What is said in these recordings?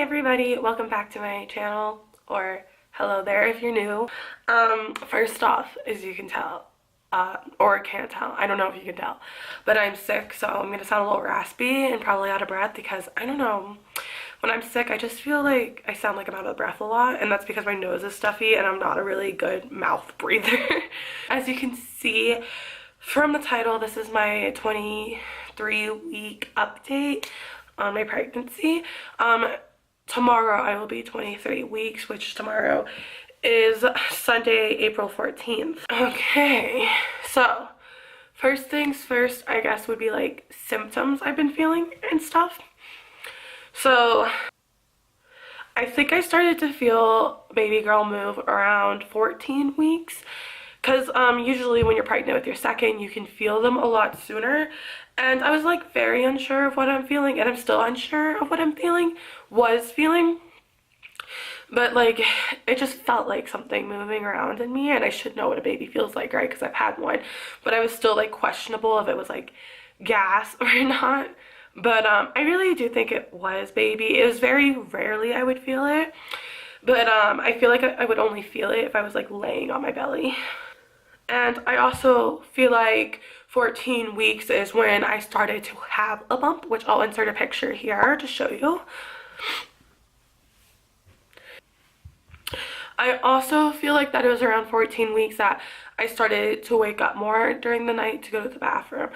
everybody, welcome back to my channel, or hello there if you're new. First off, as you can tell, or can't tell, I don't know if you can tell, but I'm sick, so I'm gonna sound a little raspy and probably out of breath because I don't know, when I'm sick I just feel like I sound like I'm out of breath a lot, and that's because my nose is stuffy and I'm not a really good mouth breather. As you can see from the title, this is my 23-week update on my pregnancy. Tomorrow I will be 23 weeks, which tomorrow is Sunday, April 14th. Okay, so first things first, I guess, would be like symptoms I've been feeling and stuff. So I think I started to feel baby girl move around 14 weeks. Because usually when you're pregnant with your second, you can feel them a lot sooner. And I was like very unsure of what I'm feeling, and I'm still unsure of what I'm feeling, But like, it just felt like something moving around in me, and I should know what a baby feels like, right? Because I've had one. But I was still like questionable if it was like gas or not. But I really do think it was baby. It was very rarely I would feel it. But I feel like I would only feel it if I was like laying on my belly. And I also feel like 14 weeks is when I started to have a bump, which I'll insert a picture here to show you. I also feel like that it was around 14 weeks that I started to wake up more during the night to go to the bathroom.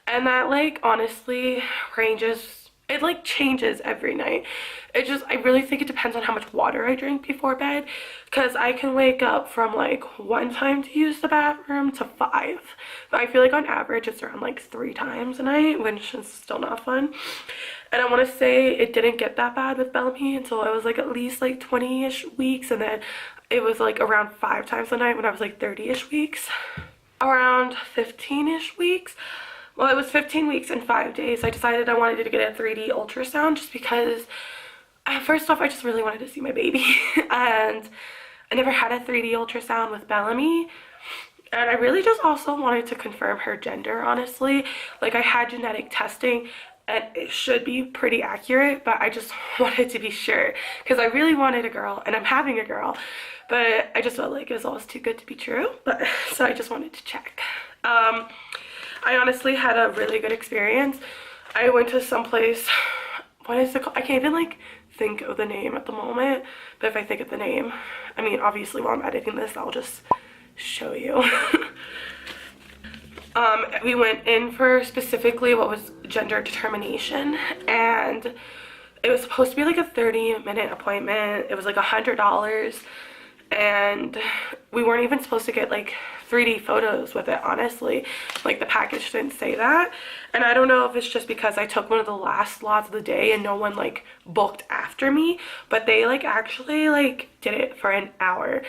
And that like honestly ranges, it like changes every night. I really think it depends on how much water I drink before bed, because I can wake up from like one time to use the bathroom to 5, but I feel like on average it's around like 3 times a night, which is still not fun. And I want to say it didn't get that bad with Bellamy until I was like at least like 20-ish weeks, and then it was like around 5 times a night when I was like 30-ish weeks. Around 15-ish weeks, well, it was 15 weeks and 5 days, I decided I wanted to get a 3D ultrasound, just because first off, I just really wanted to see my baby. And I never had a 3D ultrasound with Bellamy, and I really just also wanted to confirm her gender, honestly. Like, I had genetic testing and it should be pretty accurate, but I just wanted to be sure because I really wanted a girl, and I'm having a girl, but I just felt like it was almost too good to be true. But so I just wanted to check. I honestly had a really good experience. I went to some place, what is it called? I can't even like think of the name at the moment, but if I think of the name, I mean, obviously while I'm editing this I'll just show you. We went in for specifically what was gender determination, and it was supposed to be like a 30-minute appointment. It was like $100, and we weren't even supposed to get like 3D photos with it, honestly. Like, the package didn't say that, and I don't know if it's just because I took one of the last slots of the day and no one like booked after me, but they like actually like did it for an hour.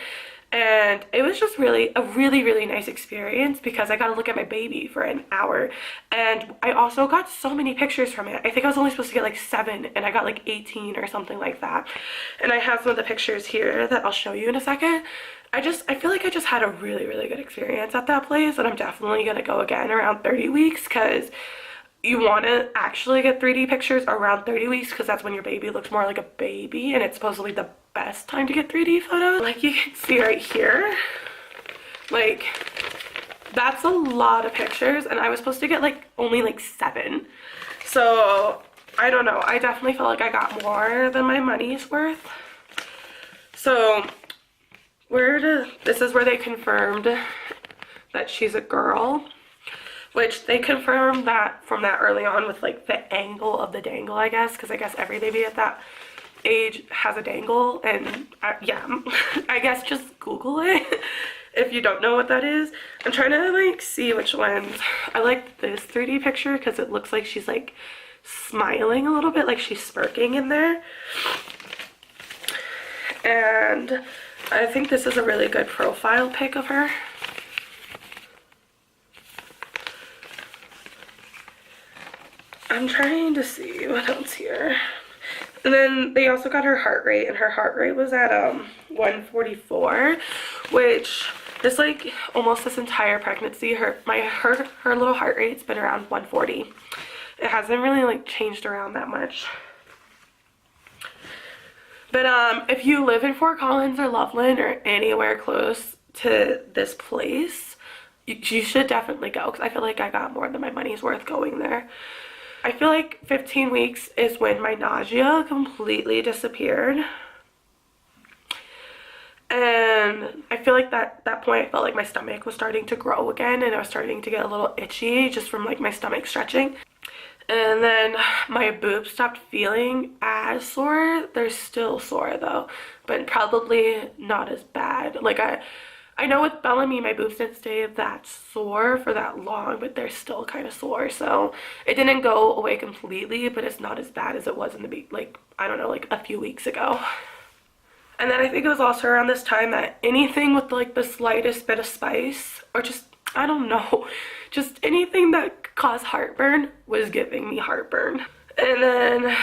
And it was just really a really nice experience because I got to look at my baby for an hour, and I also got so many pictures from it. I think I was only supposed to get like 7, and I got like 18 or something like that. And I have some of the pictures here that I'll show you in a second. I feel like I just had a really good experience at that place, and I'm definitely gonna go again around 30 weeks because you want to actually get 3D pictures around 30 weeks because that's when your baby looks more like a baby, and it's supposedly the best time to get 3D photos. Like, you can see right here, like, that's a lot of pictures, and I was supposed to get like only like 7. So I don't know, I definitely felt like I got more than my money's worth. So this is where they confirmed that she's a girl, which they confirmed that from that early on with like the angle of the dangle, I guess, because I guess every baby at that age has a dangle. And yeah, I guess just Google it if you don't know what that is. I'm trying to like see which ones. I like this 3D picture because it looks like she's like smiling a little bit, like she's smirking in there. And I think this is a really good profile pic of her. I'm trying to see what else here. And then they also got her heart rate, and her heart rate was at 144, which is like almost this entire pregnancy. Her little heart rate's been around 140. It hasn't really like changed around that much. But if you live in Fort Collins or Loveland or anywhere close to this place, you should definitely go, because I feel like I got more than my money's worth going there. I feel like 15 weeks is when my nausea completely disappeared. And I feel like that point I felt like my stomach was starting to grow again, and I was starting to get a little itchy just from like my stomach stretching. And then my boobs stopped feeling as sore. They're still sore though, but probably not as bad. Like I know with Bellamy, my boobs didn't stay that sore for that long, but they're still kind of sore. So it didn't go away completely, but it's not as bad as it was in the, like, I don't know, like a few weeks ago. And then I think it was also around this time that anything with like the slightest bit of spice, or just, I don't know, just anything that caused heartburn was giving me heartburn. And then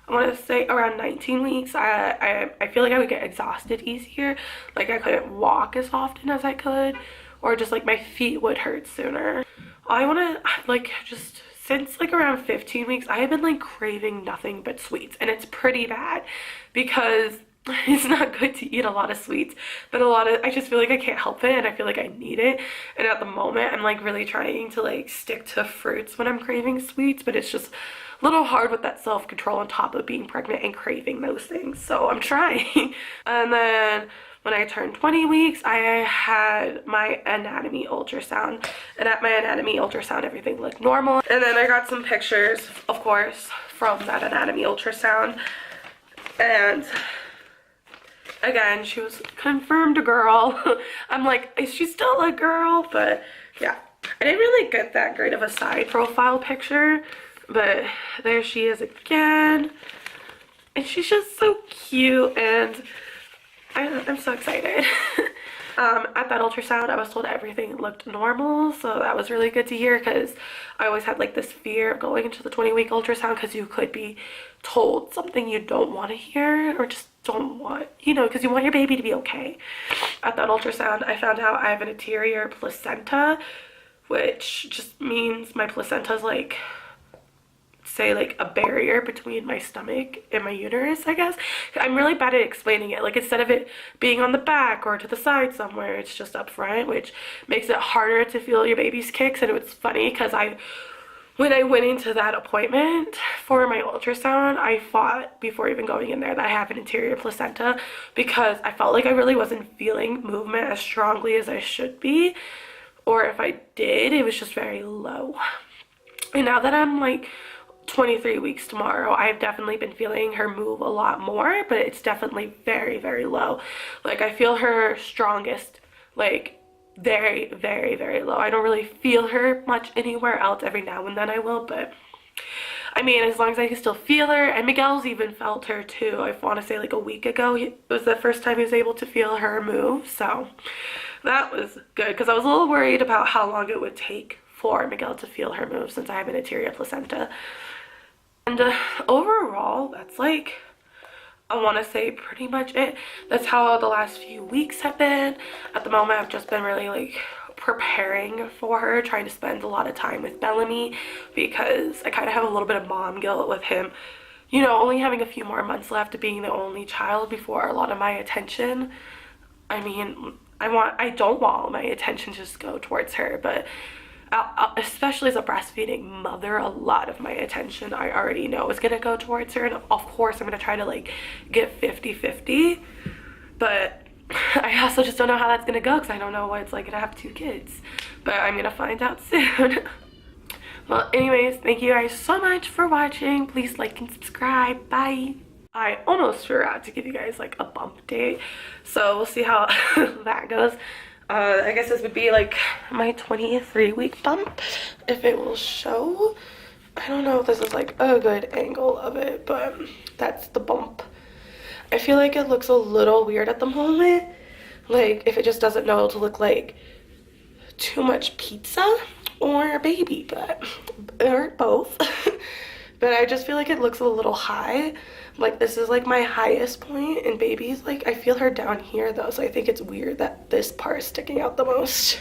I want to say around 19 weeks, I feel like I would get exhausted easier. Like I couldn't walk as often as I could, or just like my feet would hurt sooner. I want to like just, since like around 15 weeks, I have been like craving nothing but sweets, and it's pretty bad because it's not good to eat a lot of sweets, but I just feel like I can't help it, and I feel like I need it. And at the moment I'm like really trying to like stick to fruits when I'm craving sweets, but it's just a little hard with that self-control on top of being pregnant and craving those things, so I'm trying. And then when I turned 20 weeks, I had my anatomy ultrasound, and at my anatomy ultrasound everything looked normal. And then I got some pictures, of course, from that anatomy ultrasound, and again, she was confirmed a girl. I'm like, is she still a girl? But yeah, I didn't really get that great of a side profile picture, but there she is again, and she's just so cute, and I'm so excited. At that ultrasound, I was told everything looked normal, so that was really good to hear, because I always had like this fear of going into the 20-week ultrasound, because you could be told something you don't want to hear, or just don't want, you know, because you want your baby to be okay. At that ultrasound, I found out I have an anterior placenta, which just means my placenta's like, say, like a barrier between my stomach and my uterus, I guess. I'm really bad at explaining it. Like, instead of it being on the back or to the side somewhere, it's just up front, which makes it harder to feel your baby's kicks. And it was funny because when I went into that appointment for my ultrasound, I thought before even going in there that I have an anterior placenta, because I felt like I really wasn't feeling movement as strongly as I should be, or if I did, it was just very low. And now that I'm like 23 weeks tomorrow, I've definitely been feeling her move a lot more, but it's definitely very, very low. Like, I feel her strongest, like, very, very, very low. I don't really feel her much anywhere else. Every now and then I will, but I mean, as long as I can still feel her. And Miguel's even felt her too. I want to say like a week ago, it was the first time he was able to feel her move, so that was good, because I was a little worried about how long it would take for Miguel to feel her move, since I have an anterior placenta. And overall, that's like, I want to say pretty much it. That's how the last few weeks have been. At the moment, I've just been really like preparing for her, trying to spend a lot of time with Bellamy, because I kind of have a little bit of mom guilt with him, you know, only having a few more months left of being the only child before a lot of my attention. I mean, I don't want all my attention to just go towards her, but especially as a breastfeeding mother, a lot of my attention I already know is gonna go towards her, and of course I'm gonna try to like get 50-50, but I also just don't know how that's gonna go, because I don't know what it's like to have 2 kids, but I'm gonna find out soon. Well, anyways, thank you guys so much for watching. Please like and subscribe. Bye. I almost forgot to give you guys like a bump date, so we'll see how that goes. I guess this would be like my 23-week bump, if it will show. I don't know if this is like a good angle of it, but that's the bump. I feel like it looks a little weird at the moment, like if it just doesn't know to look like too much pizza or baby, or both. But I just feel like it looks a little high. Like, this is like my highest point, and baby's like, I feel her down here though, so I think it's weird that this part is sticking out the most.